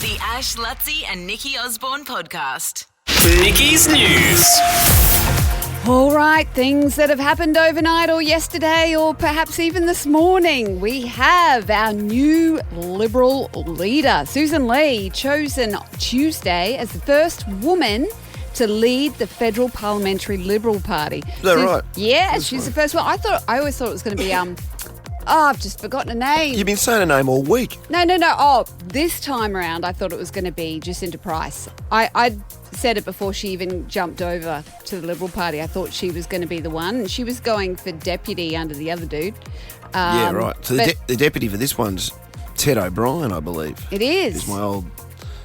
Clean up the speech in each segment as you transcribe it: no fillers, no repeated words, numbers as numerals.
The Ash, Luttsy and Nikki Osborne podcast. Nikki's News. All right, things that have happened overnight or yesterday or perhaps even this morning. We have our new Liberal leader, Susan Lee, chosen Tuesday as the first woman to lead the federal parliamentary Liberal Party. Is that right? Yeah, she's the first one. I always thought it was going to be I've just forgotten a name. You've been saying a name all week. No. Oh, this time around, I thought it was going to be Jacinta Price. I'd said it before she even jumped over to the Liberal Party. I thought she was going to be the one. And she was going for deputy under the other dude. Yeah, right. So the deputy for this one's Ted O'Brien, I believe. It is. He's my old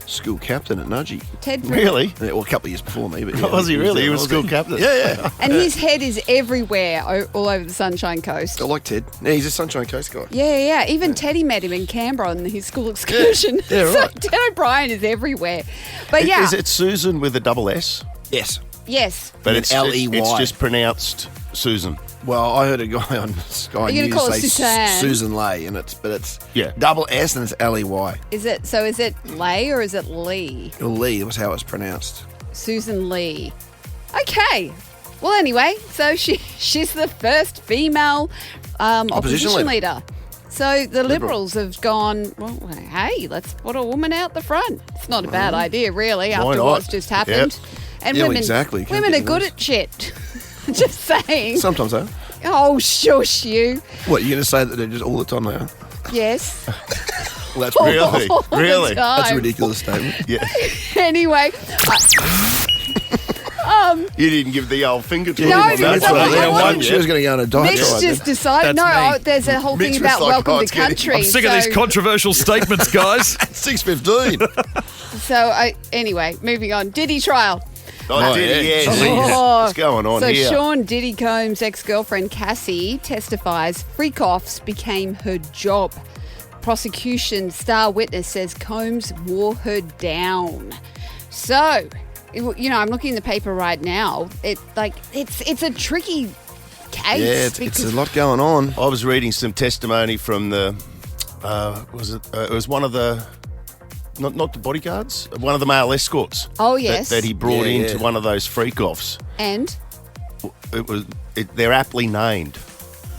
school captain at Nudgee. Ted. Really? Yeah, well, a couple of years before me. But yeah, Was he really? He was school captain? Yeah. And his head is everywhere, all over the Sunshine Coast. I like Ted. Yeah, he's a Sunshine Coast guy. Yeah. Even Teddy met him in Canberra on his school excursion. Yeah, right. So Ted O'Brien is everywhere. But yeah. Is it Susan with a double S? Yes. Yes. But With it's L-E-Y. It's just pronounced Susan. Well, I heard a guy on Sky Are you News gonna call it say Suzanne? Susan Lay, and it's Yeah. double S and it's L-E-Y. Is it Lay or is it Lee? Lee was how it's pronounced. Susan Lee. Okay. Well, anyway, so she's the first female opposition leader. So the Liberals have gone, well, hey, let's put a woman out the front. It's not a bad idea, really, after not? what's just happened. Yep. And Yeah, well, women, exactly. Can't women get are good worse. at shit. Just saying. Sometimes, though. Oh, shush you. What, you're going to say that they're just all the time they are? Yes. Well, that's Really? All the Really? time. That's a ridiculous statement. Yeah. Anyway, You didn't give the old finger to No, him on because that I one. want- One She yet. was going to go on a diatribe. Mitch just decided, there's a whole Mitch thing was about like, welcome oh, to it's getting- country. I'm sick of these controversial statements, guys. 6:15. So, anyway, moving on. Diddy trial. Oh, Diddy, yeah. yes. Oh. What's going on So here? Sean Diddy Combs' ex-girlfriend Cassie testifies freak-offs became her job. Prosecution star witness says Combs wore her down. So, I'm looking in the paper right now. It's a tricky case. Yeah, it's a lot going on. I was reading some testimony from the, it was one of the, not the bodyguards, one of the male escorts. Oh, yes. That he brought Yeah, into yeah. one of those freak-offs. And? They're aptly named.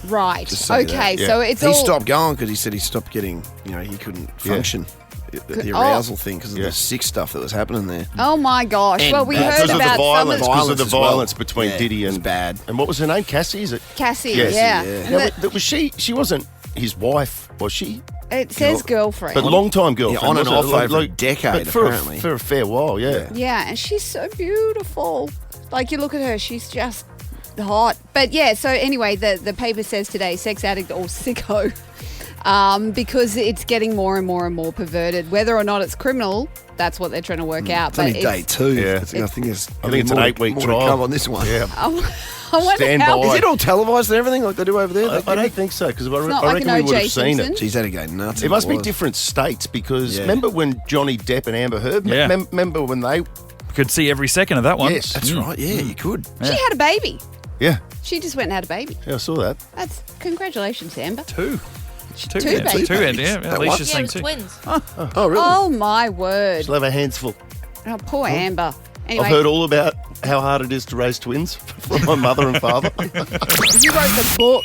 Right. Just say Okay, that, yeah. so it's He all... stopped going because he said he stopped getting, he couldn't function. The arousal thing because of the sick stuff that was happening there. Oh, my gosh. And well, we heard Because of the about violence, some because of the as well. violence between Yeah, Diddy it was and bad. And what was her name? Cassie? Is it? Cassie, Yes, yeah. yeah. And Now, but was she wasn't his wife, was she? it says girlfriend. But long-time girlfriend. Yeah, on and wasn't off it? over a decade, but for apparently. for a fair while, yeah. Yeah, and she's so beautiful. Like, you look at her, she's just hot. But yeah, so anyway, the paper says today, sex addict or sicko, because it's getting more and more and more perverted. Whether or not it's criminal, that's what they're trying to work out. It's only day two. Yeah. I think it's it's an 8-week more trial. to come on this one. Yeah. I wonder Stand how... by. Is it all televised and everything like they do over there? I don't think so, because I not like reckon an we would O.J. have seen Simpson? it. Geez, that'd go nuts. It must be was. different states, because Yeah. remember when Johnny Depp and Amber Heard, Yeah. remember when they, Could see every second of that one. yes. That's right. Yeah, you could. She had a baby. Yeah, She just went and had a baby. I saw that. That's congratulations, Amber. Two. Two yeah, babies. Two, and yeah. That At least one? she's Yeah, saying it was two. twins. Oh, really? Oh, my word. She'll have her hands full. Oh, poor Amber. Anyway, I've heard all about how hard it is to raise twins from my mother and father. you wrote the book.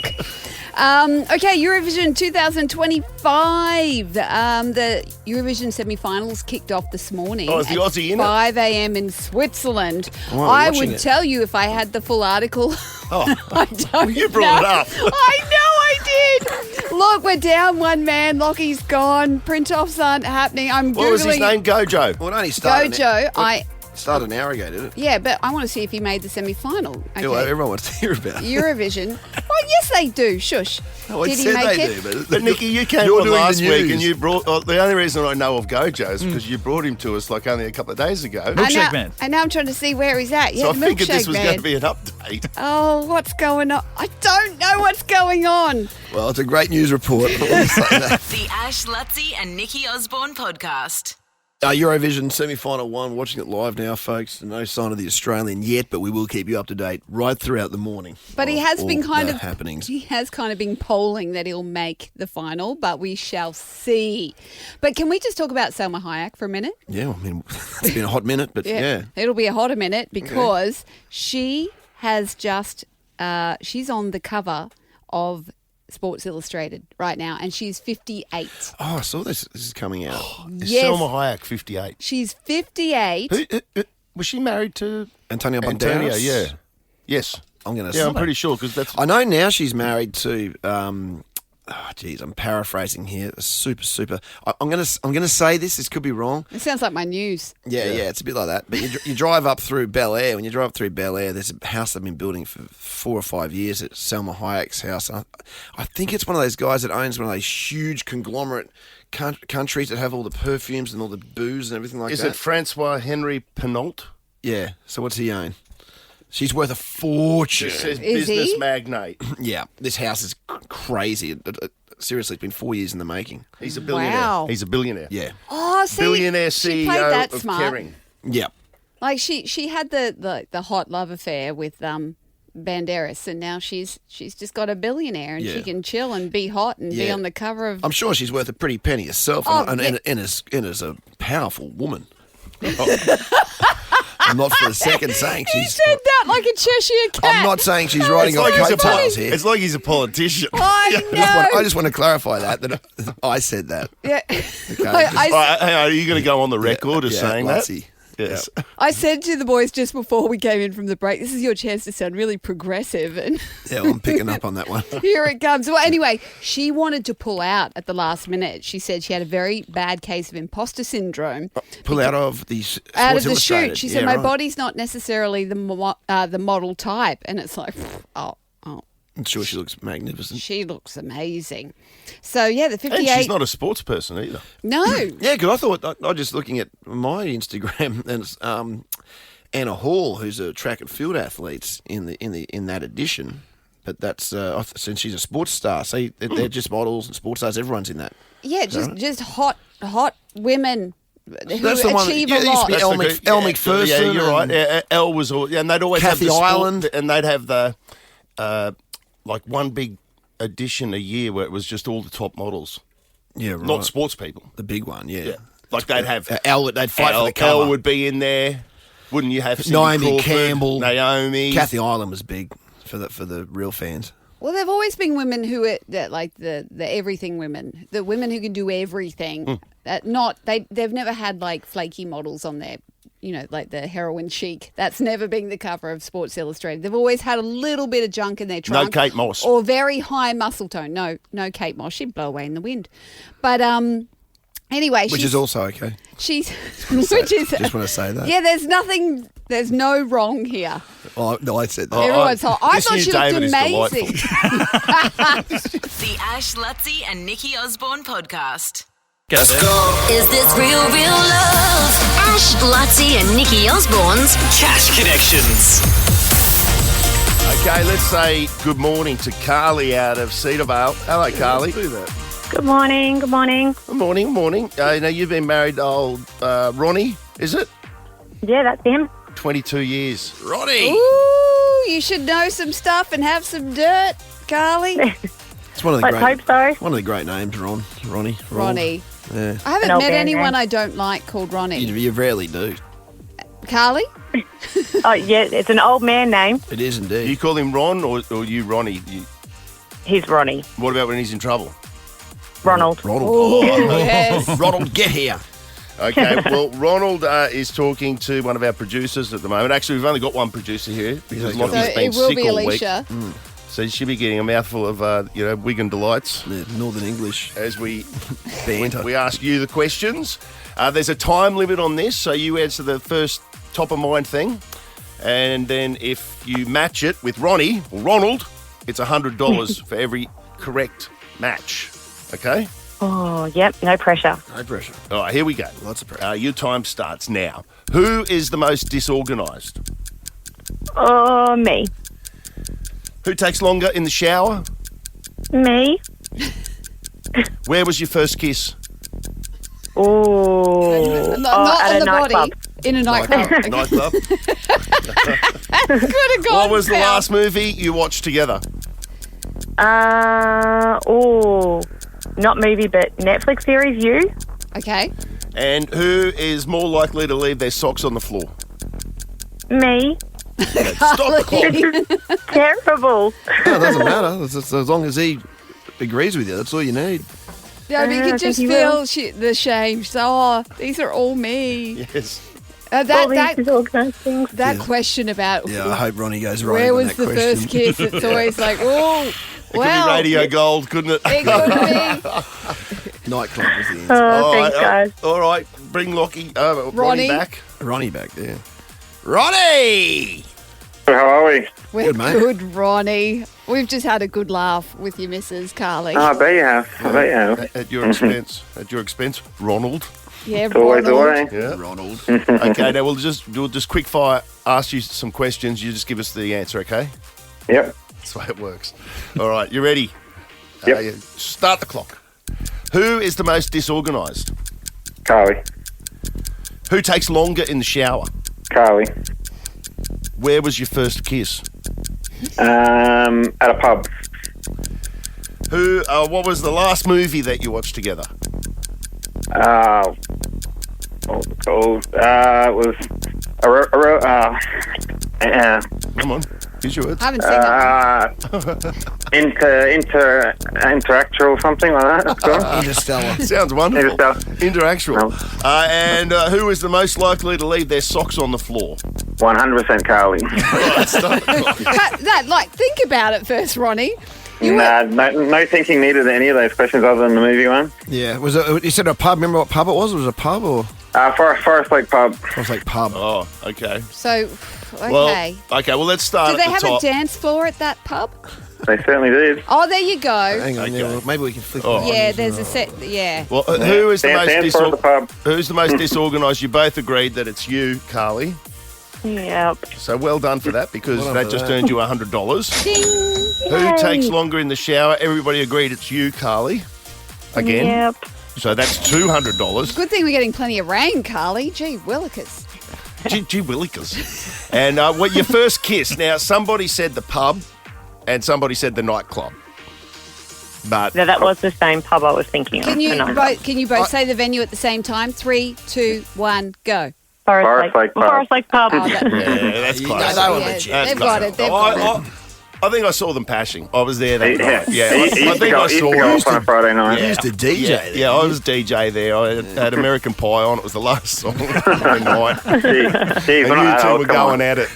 Okay, Eurovision 2025. The Eurovision semi-finals kicked off this morning Oh, is the at Aussie in it? 5 a.m. in Switzerland. Oh, we're I watching would it. tell you if I had the full article. Oh, I don't you brought know. it up. I know I did. Look, we're down one man. Lockie's gone. Print-offs aren't happening. I'm what was his Googling name? Gojo. Well, it only started. Gojo. Started an hour ago, did it? Yeah, but I want to see if he made the semi-final. Okay. Yeah, well, everyone wants to hear about it. Eurovision. Well, yes, they do. Shush. Oh, it Did he said make they it? do, But Nikki, you came You're on doing the last week news. and you brought. The only reason I know of Gojo is because you brought him to us like only a couple of days ago. Milkshake Man. And now I'm trying to see where he's at. Yeah, So I the figured this Milkshake was Man. going to be an update. Oh, what's going on? I don't know what's going on. Well, it's a great news report. I'll say that. The Ash, Luttsy and Nikki Osborne podcast. Eurovision semi-final 1, watching it live now, folks. No sign of the Australian yet, but we will keep you up to date right throughout the morning. But he has been happenings. He has kind of been polling that he'll make the final, but we shall see. But can we just talk about Salma Hayek for a minute? Yeah, I mean, it's been a hot minute, but yeah. It'll be a hotter minute because she has just, she's on the cover of Sports Illustrated right now, and she's 58. Oh, I saw this. This is coming out. Yes. Selma Hayek, 58. She's 58. Was she married to Antonio Banderas? Antonio, yeah. Yes. I'm going to Yeah, say. I'm pretty sure because that's... I know now she's married to... I'm paraphrasing here. Super. I'm gonna say this. This could be wrong. It sounds like my news. Yeah, it's a bit like that. But you drive up through Bel Air. When you drive up through Bel Air, there's a house they've been building for 4 or 5 years. It's Salma Hayek's house. I think it's one of those guys that owns one of those huge conglomerate countries that have all the perfumes and all the booze and everything like that. Is it Francois Henry Penault? Yeah. So what's he own? She's worth a fortune. It says Is business he? magnate. Yeah, this house is crazy. Seriously, it's been 4 years in the making. He's a billionaire. Wow. He's a billionaire. Yeah. Oh, see, Billionaire she played that CEO of smart. Kering. Yeah. Like she had the hot love affair with Banderas, and now she's just got a billionaire, and she can chill and be hot and be on the cover of. I'm sure she's worth a pretty penny herself, and as a powerful woman. I'm not for a second saying He she's. said that like a Cheshire cat. I'm not saying she's riding on coattails here. It's like he's a politician. I know. I just want to clarify that I said that. Yeah. Okay. All right, hang on, are you going to go on the record as saying Luttsy. that? Yes. I said to the boys just before we came in from the break, this is your chance to sound really progressive. And Yeah, well, I'm picking up on that one. here it comes. Well, anyway, she wanted to pull out at the last minute. She said she had a very bad case of imposter syndrome. Pull out of the Sports Out of the Illustrated. shoot. She said, my body's not necessarily the model type. And it's like, oh. I'm sure she looks magnificent. She looks amazing. So, yeah, the 58. And she's not a sports person either. No. Yeah, because I thought, I was just looking at my Instagram, and it's Anna Hall, who's a track and field athlete in that edition. But that's since she's a sports star, so they're just models and sports stars. Everyone's in that. Yeah, just hot women who That's the one. achieve Yeah, a there used lot. to be Elle McPherson. Yeah, you're right. and Elle was, and they'd always Kathy have the Ireland. sport, and they'd have the like one big edition a year where it was just all the top models, Yeah, right. not sports people. The big one, yeah. Like they'd have Elle, they'd fight for the cover. Elle would be in there. Wouldn't you have Cindy Naomi Crawford, Campbell, Naomi, Kathy Ireland was big for the real fans. Well, there've always been women who are like the everything women, the women who can do everything. They've never had like flaky models on there, like the heroin chic. That's never been the cover of Sports Illustrated. They've always had a little bit of junk in their trunk. No Kate Moss. Or very high muscle tone. No Kate Moss. She'd blow away in the wind. But anyway, Which is also okay. She's which is Just want to say that. yeah. There's no wrong here. Oh, no, I said that. Everyone's hot. I this thought new she looked David is amazing. The Ash, Luttsy, and Nikki Osborne podcast. Is Is this real love? Ash, Luttsy, and Nikki Osborne's Cash Connections. Okay, let's say good morning to Carly out of Cedarvale. Hello, Carly. Let's do that. Good morning. Good morning. Good morning. Now you've been married to old Ronnie, is it? Yeah, that's him. 22 years. Ronnie! Ooh, you should know some stuff and have some dirt, Carly. It's one of the Let's hope so. one of the great names, Ronnie. Ronnie. Yeah. I haven't An old met band anyone name. I don't like called Ronnie. You rarely do. Carly? Oh, yeah, it's an old man name. It is Do indeed. you call him Ron or you Ronnie? He's Ronnie. What about when he's in trouble? Ronald. Ronald. Oh, yes. Ronald, get here. Okay, well, Ronald is talking to one of our producers at the moment. Actually, we've only got one producer here because So Lockie's So been it will sick be all week. Alicia. So she'll be getting a mouthful of, Wigan delights The Northern English as we banter. we ask you the questions. There's a time limit on this, so you answer the first top of mind thing, and then if you match it with Ronnie or Ronald, it's $100 for every correct match. Okay. Oh, yep, no pressure. No pressure. All right, here we go. Lots of pressure. Your time starts now. Who is the most disorganised? Oh, me. Who takes longer in the shower? Me. Where was your first kiss? Oh, No, not at on a the body. nightclub. In a nightclub. Nightclub. Could have gone. What was the south. last movie you watched together? Not movie, but Netflix series. You? Okay. And who is more likely to leave their socks on the floor? Me? Stop the clock. Terrible. No, it doesn't matter. As long as he agrees with you, that's all you need. Yeah, but you I can think just he feel will. the shame. So, these are all me. Yes. All That these organised things. question about Yeah, I hope Ronnie goes right where on was that the question. first kiss, it's always like, oh, It well, could be radio gold, couldn't it? it could be. Nightclub was the answer. Oh, thanks, guys. All right, bring Ronnie Ronnie. back. Ronnie back there. Ronnie! How are we? We're Good, mate. good, Ronnie. We've just had a good laugh with your missus, Carly. I bet you have. I bet you have. At your expense. At your expense, Ronald. Yeah, It's always the Ronald. way. Yeah. Ronald. Okay, now we'll just quick fire, ask you some questions. You just give us the answer, okay? Yep. That's the way it works. All right, you ready? Yep. Yeah, start the clock. Who is the most disorganised? Carly. Who takes longer in the shower? Carly. Where was your first kiss? At a pub. Who? What was the last movie that you watched together? What was it called? It was Come on, use your words. I haven't seen that. interactual, something like that. It's called. Interstellar. Sounds wonderful. Interstellar. Interactual. And who is the most likely to leave their socks on the floor? 100% Carly. Right, start the clock. Think about it first, Ronnie. No thinking needed to any of those questions other than the movie one. Yeah. Was it? You said a pub. Remember what pub it was? Was it a pub or? Forest Lake Pub. I was like pub. Oh, okay. So, okay. Well, let's start Do they at the have top. a dance floor at that pub? They certainly did. Oh, there you go. Hang on. Okay. Yeah, well, maybe we can flick. Oh. the Yeah, buttons. there's a set. Yeah. Well, who is the Dance for the pub. Who's the most disorganised? You both agreed that it's you, Carly. Yep. So well done for that, because Well done that for just that. earned you $100. Ding. Who takes longer in the shower? Everybody agreed it's you, Carly. Again. Yep. So that's $200. Good thing we're getting plenty of rain, Carly. Gee willikers. Gee willikers. And what your first kiss? Now, somebody said the pub and somebody said the nightclub. But No, that was the same pub I was thinking of. Can you the night. both say the venue at the same time? 3, 2, 1, go. Forest Lake Pub. Forest Lake Pub. Oh, that, yeah, that's You close. know, they were yeah, legit. That's they've close. got it. They've got it. I think I saw them pashing. I was there that Yeah. night. Yeah, He I used to think go, I he used saw to go it. off on a Friday night. You used to DJ Yeah, there. yeah, I was DJ there. I had American Pie on. It was the last song of the night. Jeez, And we're you not two old, were come on. going at it,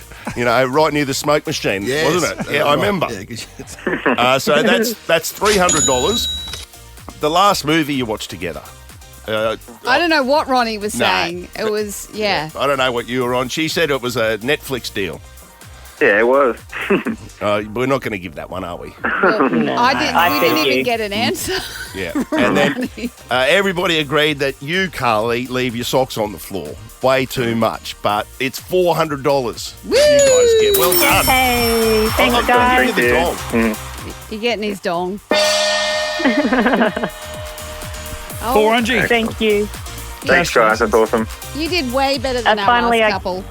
right near the smoke machine, Yes. wasn't it? Yeah, I Right. remember. Yeah, 'cause So that's $300. The last movie you watched together. I don't know what Ronnie was Nah. saying. It was, yeah. I don't know what you were on. She said it was a Netflix deal. Yeah, it was. We're not going to give that one, are we? We didn't said even you. get an answer. Yeah. And then everybody agreed that you, Carly, leave your socks on the floor. Way too much. But it's $400. You guys get well done. Hey, thanks, I'm guys. giving you the dog. You're getting his dong. 400. Thank you. Thanks, guys. That's awesome. You did way better than And our finally last I- couple.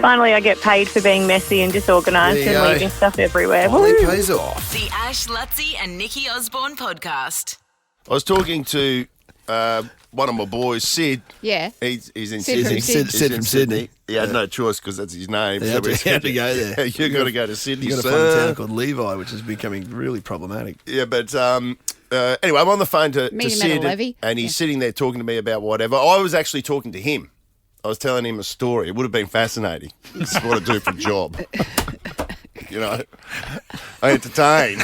Finally, I get paid for being messy and disorganised There you and go. leaving stuff everywhere. Finally Woo. pays off. The Ash, Luttsy and Nikki Osborne podcast. I was talking to one of my boys, Sid. Yeah. He's in Sid from Sydney. Sid. He's Sid in from Sydney. He had no choice because that's his name. You had to go there. You've got to go to Sydney, You got to sir. find a town called Levi, which is becoming really problematic. Yeah, but anyway, I'm on the phone to Meet him at a Sid, levee. and he's sitting there talking to me about whatever. I was actually talking to him. I was telling him a story. It would have been fascinating. This is what I do for a job. I entertain.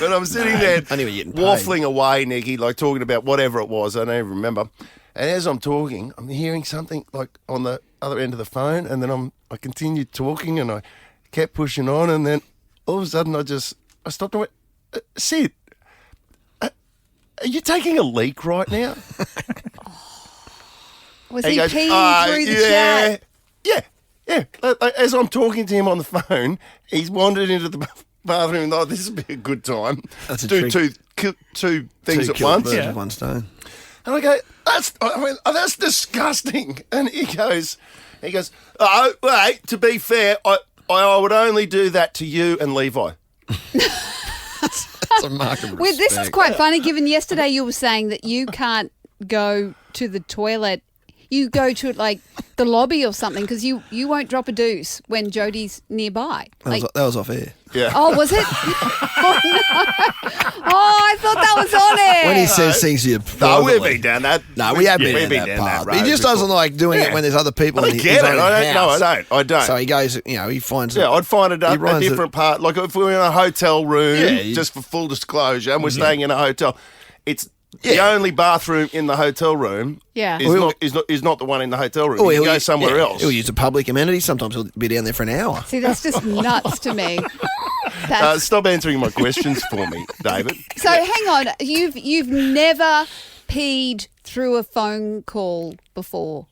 But I'm sitting there I knew you were getting paid. waffling away, Nikki, like talking about whatever it was. I don't even remember. And as I'm talking, I'm hearing something like on the other end of the phone, and then I continued talking, and I kept pushing on, and then all of a sudden I stopped and went, Sid, are you taking a leak right now? Was And he goes, peeing through the chat? Yeah. As I'm talking to him on the phone, he's wandered into the bathroom and this would be a good time That's to a do trick. two things Two at kill once. birds with one stone. And I go, that's disgusting. And he goes, oh, wait, to be fair, I would only do that to you and Levi. That's a mark of respect. Well, this is quite funny, given yesterday you were saying that you can't go to the toilet. You go to like the lobby or something because you won't drop a deuce when Jodie's nearby. That was off air. Yeah. Oh, was it? Oh, no. Oh, I thought that was on air. When he says things to you privately. No, we've been down that. No, we have been we've down been that down path. that But he just road doesn't like doing it when there's other people I in don't his get own it. house. I don't. So he goes, he finds Yeah, I'd find a runs different part. Like if we were in a hotel room, Yeah, just for full disclosure, and we're staying in a hotel, it's the only bathroom in the hotel room. Yeah. is not the one in the hotel room. You can go somewhere else. He'll use a public amenity. Sometimes he'll be down there for an hour. See, that's just nuts to me. Stop answering my questions for me, David. So hang on, you've never peed through a phone call before.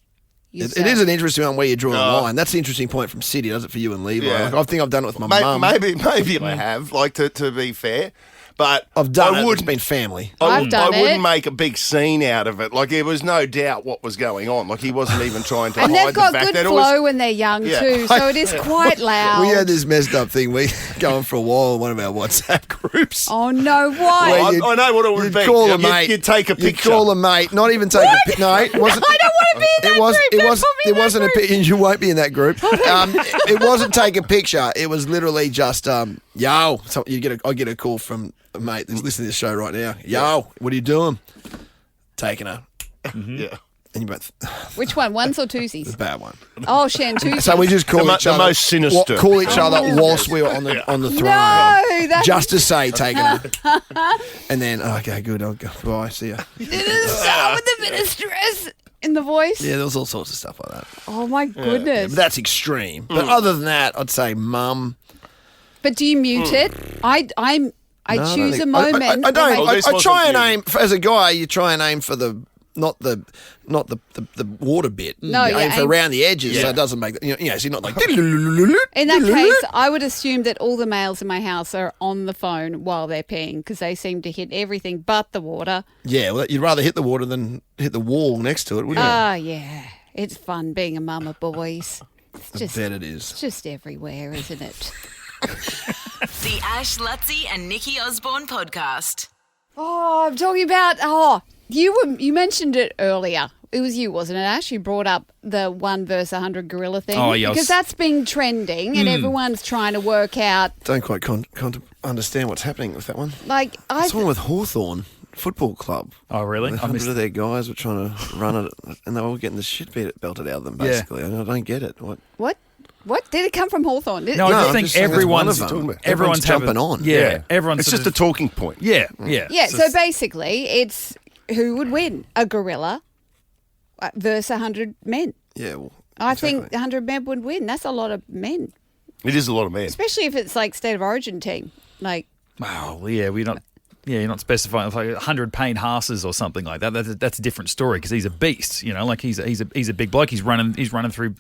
It is an interesting one where you draw a line. That's the interesting point from City. Does it for you and Levi? Yeah. Like, I think I've done it with my mum. Maybe I have. Like to be fair. But I've done I it. wouldn't- It's been family. I've done I wouldn't it. make a big scene out of it. Like there was no doubt what was going on. Like he wasn't even trying to And hide they've got the fact good that flow it was. when they're young Yeah. too, so it is quite loud. We had this messed up thing. We going for a while in one of our WhatsApp groups. Oh no, why? Well, You'd- I know what it would You'd be. call Yeah, a mate. you'd take a picture. You'd call a mate. Not even take a picture. No, it wasn't. I don't want to be in that group. It Don't put me in that wasn't a group. picture. You won't be in that group. It wasn't take a picture. It was literally just yo. So I get a call from a mate that's listening to this show right now. Yo, what are you doing? Taking a. Yeah. And you both Which one, ones or twosies? the bad one. Oh, Shantusi. So we just call The each the other. most sinister. Call each other whilst we were on the throne. No, that's Just to say, taking a. And then okay, good. I'll go. Bye. See ya. with a bit of stress in the voice. Yeah, there was all sorts of stuff like that. Oh my goodness. But that's extreme. But other than that, I'd say mum. But do you mute it? I No, I don't choose a think- moment. I when don't. Oh, this I try and wasn't aim as a guy. You try and aim for the not the water bit. No, you you aim for aim- around the edges, so Yeah. it doesn't make so you're not like. In that case, I would assume that all the males in my house are on the phone while they're peeing because they seem to hit everything but the water. Yeah, well, you'd rather hit the water than hit the wall next to it, wouldn't you? Oh, yeah. It's fun being a mum of boys. It's I bet it is. just everywhere, isn't it? The Ash, Luttsy and Nikki Osborne podcast. Oh, I'm talking about, you mentioned it earlier. It was you, wasn't it, Ash? You brought up the 1 versus 100 gorilla thing. Oh, yes. Because that's been trending and everyone's trying to work out, Don't quite understand what's happening with that one. like, I It's one with Hawthorn Football Club. Oh, really? I 100 missed of their guys were trying to run it, and they were all getting the shit belted out of them, basically. And I don't get it. What? What? Did it come from Hawthorn? No, No, I I'm just think just saying that's one everyone's of them. everyone's Jumping having- on. Yeah, everyone's. It's sort just a of- talking point. Yeah, yeah. Yeah, It's so just- basically it's who would win, a gorilla versus 100 men. Yeah, well, I exactly. think 100 men would win. That's a lot of men, It is a lot of men. especially if it's like State of Origin team. Like, Wow, yeah, we're not. Yeah, you're not specifying if like 100 pain horses or something like that. That's a different story because he's a beast. You know, like he's a big bloke. He's running through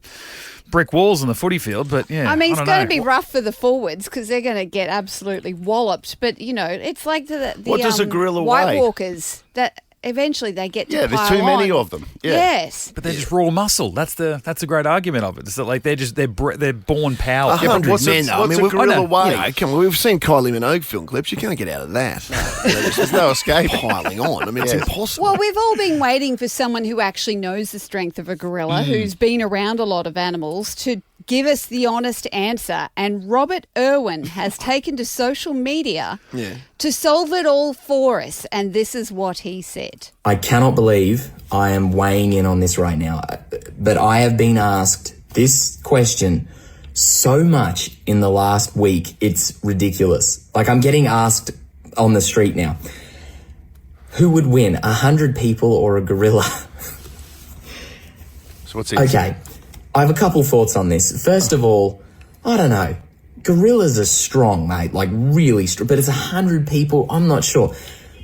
brick walls on the footy field. But yeah, I mean, it's don't going know. to be rough for the forwards because they're going to get absolutely walloped. But, you know, it's like the What does a gorilla White weigh? Walkers that eventually they get to Yeah, there's pile too many on. of them. Yeah. Yes. But they're just raw muscle. That's a great argument of it. It's that like they're born power. 100 what's men, a- though. what's a we've- gorilla I know, weigh? you know, come on, we've seen Kylie Minogue film clips. You can't get out of that. There's no escape. Piling on. I mean, it's Yes. impossible. Well, we've all been waiting for someone who actually knows the strength of a gorilla, who's been around a lot of animals, to give us the honest answer. And Robert Irwin has taken to social media Yeah. to solve it all for us. And this is what he said. I cannot believe I am weighing in on this right now, but I have been asked this question so much in the last week, it's ridiculous. Like, I'm getting asked on the street now, who would win, 100 people or a gorilla? So what's it? Okay, I have a couple thoughts on this. First of all, I don't know. Gorillas are strong, mate, like really strong, but it's 100 people, I'm not sure.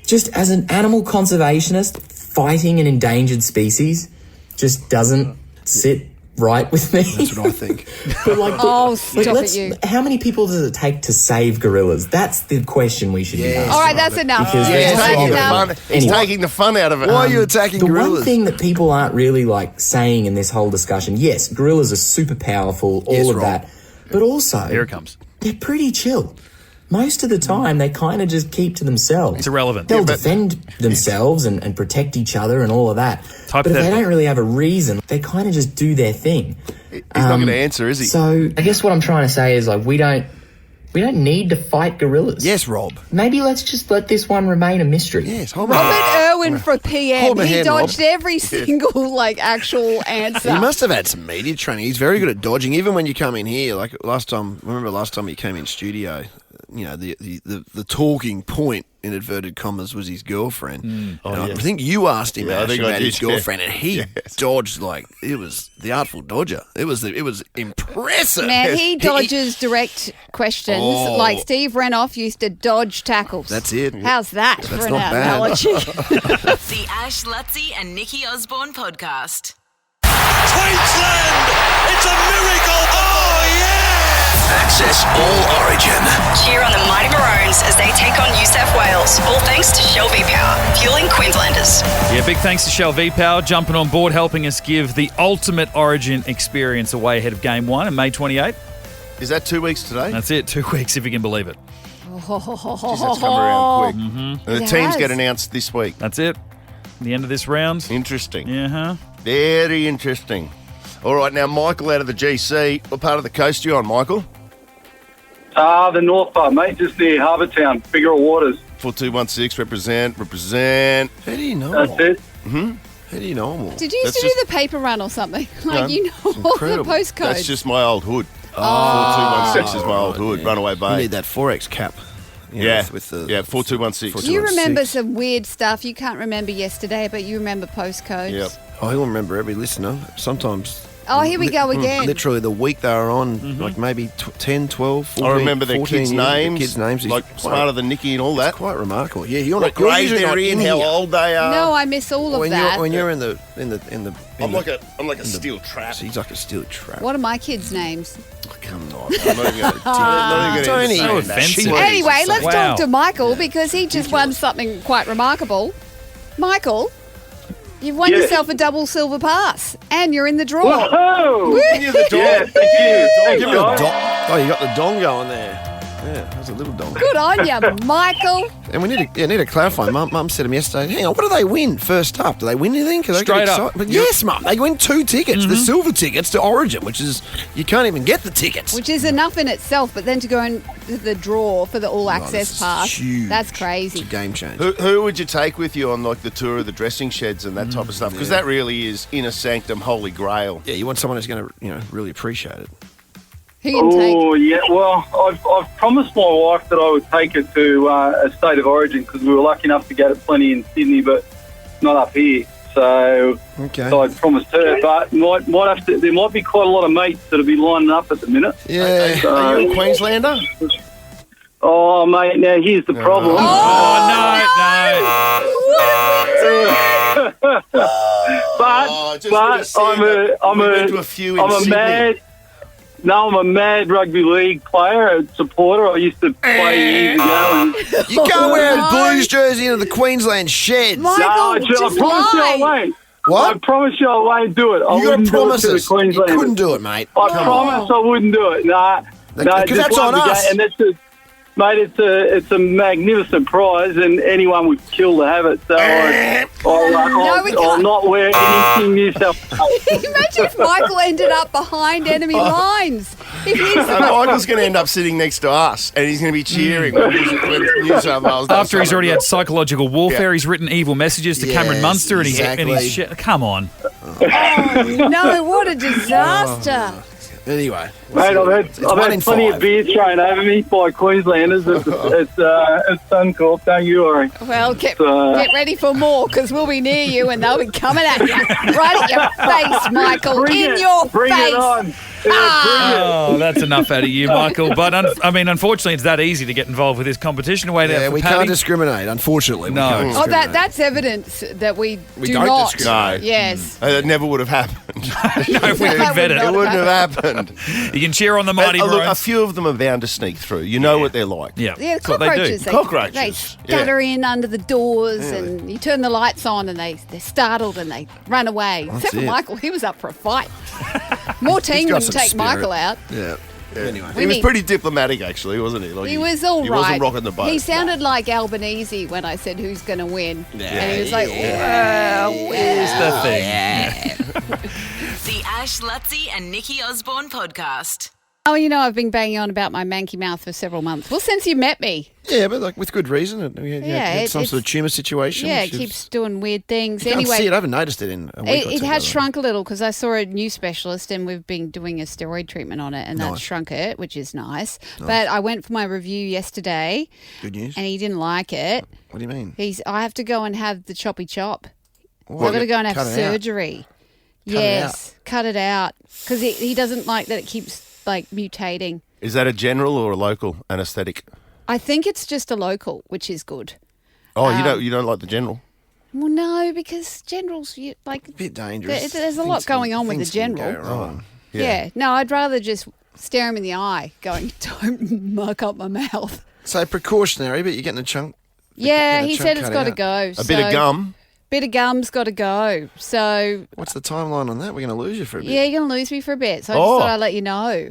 Just as an animal conservationist, fighting an endangered species just doesn't sit right with me. That's what I think. But like, stop it, you. How many people does it take to save gorillas? That's the question we should be asking. All right, that's enough. Because they're just taking the wrong. fun. He's taking the fun out of it. Why are you attacking The gorillas? one thing that people aren't really like saying in this whole discussion, yes, gorillas are super powerful, all of that, but also Here it comes. they're pretty chill. Most of the time, they kind of just keep to themselves. It's irrelevant. They'll defend themselves and protect each other and all of that. But if they don't really have a reason, they kind of just do their thing. He's not going to answer, is he? So I guess what I'm trying to say is like we don't need to fight gorillas. Yes, Rob. Maybe let's just let this one remain a mystery. Yes, Robert Irwin for PM. Hold my He hand, dodged Rob. every single actual answer. He must have had some media training. He's very good at dodging. Even when you come in here, like last time he came in studio, you know, the talking point in inverted commas was his girlfriend. I think you asked him about his girlfriend, and he dodged like it was the Artful Dodger. It was impressive. Man, he dodges direct questions like Steve Renoff used to dodge tackles. That's it. How's that That's for an not bad. analogy? The Ash, Luttsy and Nikki Osborne podcast. Queensland! It's a miracle! Oh, yeah! Access All Origin. Cheer on the Mighty Maroons as they take on New South Wales. All thanks to Shell V-Power, fueling Queenslanders. Yeah, big thanks to Shell V-Power jumping on board, helping us give the ultimate Origin experience away ahead of Game 1 on May 28. Is that 2 weeks today? That's it, 2 weeks if you can believe it. Jeez, that's come around quick. And the It teams has. get announced this week. That's it. The end of this round. Interesting. Yeah, Very interesting. All right, now, Michael out of the GC. What part of the coast are you on, Michael? The north part, mate, just near Harbour Town, Figueroa Waters. 4216, represent. How do you know? That's it. How do you know them all? Did you used That's to do the paper run or something? Like, you know all the incredible. postcodes. That's just my old hood. 4216 is my old hood, Runaway You Bay. need that Forex cap. You know, Yeah, with the 4216. You remember some weird stuff. You can't remember yesterday, but you remember postcodes. Yep. I will remember every listener. Sometimes. Oh, here we go again. Literally the week they were on, like maybe 10, 12, 14, I remember their 14 kids' years, names. The kids' names. Like smarter than Nikki and all that. It's quite remarkable. Yeah, you're What not grade usually they're not in, how here. old they are. No, I miss all of that. When you're in the I'm like a steel trap. He's like a steel trap. What are my kids' names? Come on, I'm not even going to Tony. So offensive. Anyway, let's Wow. talk to Michael because he just won something quite remarkable. Michael, you've won Yes. yourself a double silver pass and you're in the draw. Woohoo! You're the dog. Yeah, thank you. Thanks, Give it a guys. dong. Oh, you got the dong going there. Yeah, that's a little dong. Good on you, Michael. And we need to clarify. Mum said to me yesterday, hang on, what do they win first up? Do they win anything? They Straight up. But yes, Mum, they win 2 tickets, the silver tickets to Origin, which is, you can't even get the tickets. Which is enough in itself, but then to go in the draw for the all this access is pass, huge. that's It's crazy. a game changer. Who would you take with you on like the tour of the dressing sheds and that type of stuff? Because that really is inner sanctum, holy grail. Yeah, you want someone who's going to, really appreciate it. Who you can take? Oh, yeah. Well, I've promised my wife that I would take her to a state of origin because we were lucky enough to get it plenty in Sydney, but not up here. So, Okay. so I promised her, but might have to. There might be quite a lot of mates that'll be lining up at the minute. Yeah. Are you a Queenslander? Oh, mate. Now here's the problem. I'm a mad rugby league player, a supporter. I used to play years ago. And You can't wear a Blues jersey into the Queensland shed. Michael, I just promise you I lie. won't. What? I promise you I won't do it. I You got wouldn't do it to the promises. You Queensland. couldn't do it, mate. I promise I wouldn't do it. Nah, Because just that's love on the us. game. And that's mate, it's a magnificent prize, and anyone would kill to have it. So I'll not wear anything New South Wales. Imagine if Michael ended up behind enemy lines. If he's And Michael's going to end up sitting next to us, and he's going to be cheering when New South Wales does After he's already had something. psychological warfare, he's written evil messages to Cameron Yes, Munster, and exactly. he's come on. Oh, no, what a disaster. Anyway. Mate, I've had plenty 5. of beers thrown over me by Queenslanders. It's Suncorp, don't you worry. Well, get So- ready for more because we'll be near you and they'll be coming at you. Right at your face, Michael. Bring In it. your Bring face. it on. Oh, that's enough out of you, Michael. But unfortunately, it's that easy to get involved with this competition. We can't discriminate. Unfortunately, no. That's evidence that we do don't not. discriminate. Yes. That never would have happened. No, if we could vet it. It wouldn't have happened. You can cheer on the mighty Look, Maroons. a few of them are bound to sneak through. You know what they're like. Yeah, Yeah, that's what they do. cockroaches. They scutter in under the doors, and you turn the lights on, and they're startled and they run away. Except for Michael, he was up for a fight. More team wouldn't take Michael out. Yeah. Anyway. He was pretty diplomatic, actually, wasn't he? Like He was all right. He wasn't rocking the boat. He sounded like Albanese when I said who's going to win. Yeah. And he was like, Here's the thing. The Ash, Luttsy and Nikki Osborne podcast. Oh, I've been banging on about my manky mouth for several months. Well, since you met me. Yeah, but with good reason. It's some sort of tumour situation. Yeah, it keeps doing weird things. You anyway, can't see it. I haven't noticed it in a week or two. It has shrunk a little because I saw a new specialist and we've been doing a steroid treatment on it and that's shrunk it, which is nice. But I went for my review yesterday. Good news. And he didn't like it. What do you mean? I have to go and have the choppy chop. What? I've got to go and have Cut it out? surgery. Cut it out. Because he doesn't like that it keeps mutating. Is that a general or a local anaesthetic? I think it's just a local, which is good. Oh, you don't like the general? Well, no, because generals, a bit dangerous. There's a lot going on with the general. Go wrong. Yeah. No, I'd rather just stare him in the eye, going, "Don't muck up my mouth." So precautionary, but you're getting a chunk. Yeah, he said it's got to go. A bit of gum. Bit of gum's got to go. So what's the timeline on that? We're going to lose you for a bit. Yeah, you're going to lose me for a bit. So I just thought I'd let you know.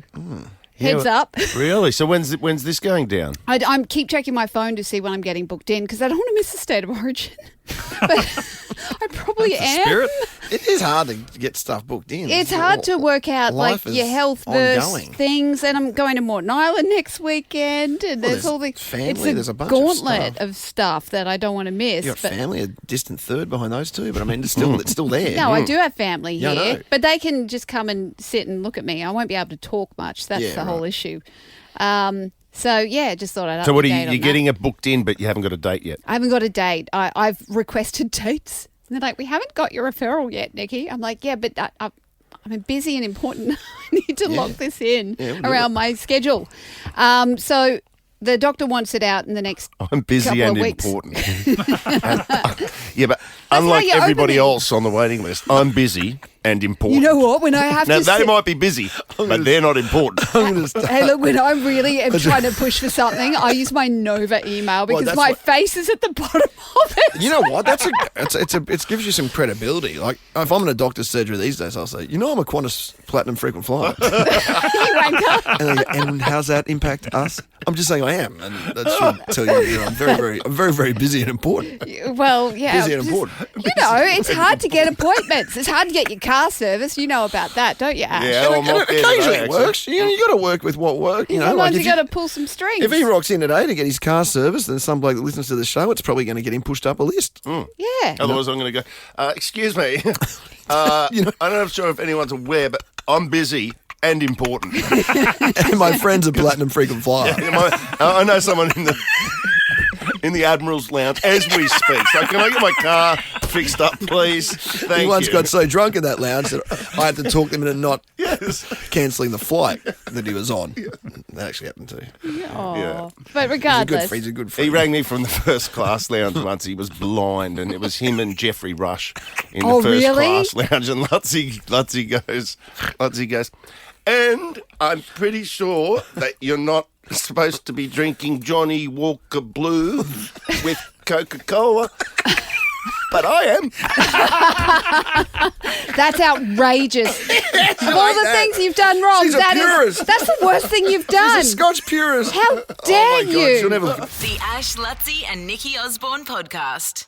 Heads up. Really? So when's this going down? I keep checking my phone to see when I'm getting booked in because I don't want to miss the state of origin. But I probably am. Spirit. It is hard to get stuff booked in. It's hard to work out life your is health versus ongoing. things. And I'm going to Morton Island next weekend, and there's all the family. There's a bunch gauntlet of stuff that I don't want to miss. You got family, a distant third behind those two, but I mean, it's still there. No, I do have family Yeah, I here, know. but they can just come and sit and look at me. I won't be able to talk much. That's the whole issue. So yeah, just thought I'd. So what are update on you're getting it booked in, but you haven't got a date yet? I haven't got a date. I've requested dates. And they're like, we haven't got your referral yet, Nikki. I'm like, yeah, but I'm busy and important. I need to lock this in around my schedule. So the doctor wants it out in the next I'm busy couple and of weeks. important. Yeah, but unlike you're everybody opening. else on the waiting list, I'm busy and important. You know what? When I have now, to they sit- might be busy, but they're not important. Hey, look, when I really am trying to push for something, I use my Nova email because my face is at the bottom of it. You know what? It gives you some credibility. Like if I'm in a doctor's surgery these days, I'll say, I'm a Qantas Platinum frequent flyer. You wanker. And they go, and how's that impact us? I'm just saying I am, and that should tell you, I'm very, very busy and important. Well, yeah. Busy and important. It's hard to get appointments. It's hard to get your car service. You know about that, don't you, Ash? Yeah, well, And occasionally it works. You got to work with what works. Sometimes if you got to pull some strings. If he rocks in today to get his car serviced, then some bloke that listens to the show, it's probably going to get him pushed up a list. Yeah. Otherwise, I'm going to go, excuse me. I'm not sure if anyone's aware, but I'm busy and important. And my friend's a platinum frequent flyer. I know someone in the Admiral's Lounge as we speak. So can I get my car fixed up, please? Thank He once you. got so drunk in that lounge that I had to talk him into not cancelling the flight that he was on. That actually happened too. Yeah. But regardless. He's a good friend. He rang me from the first class lounge once. He was blind, and it was him and Jeffrey Rush in the first class lounge. And Luttsy goes, and I'm pretty sure that you're not supposed to be drinking Johnny Walker Blue with Coca-Cola. But I am. That's outrageous. Of all the things you've done wrong, She's a purist. that's the worst thing you've done. He's a Scotch purist. How dare Oh my God, you? she'll never... The Ash, Luttsy and Nikki Osborne podcast.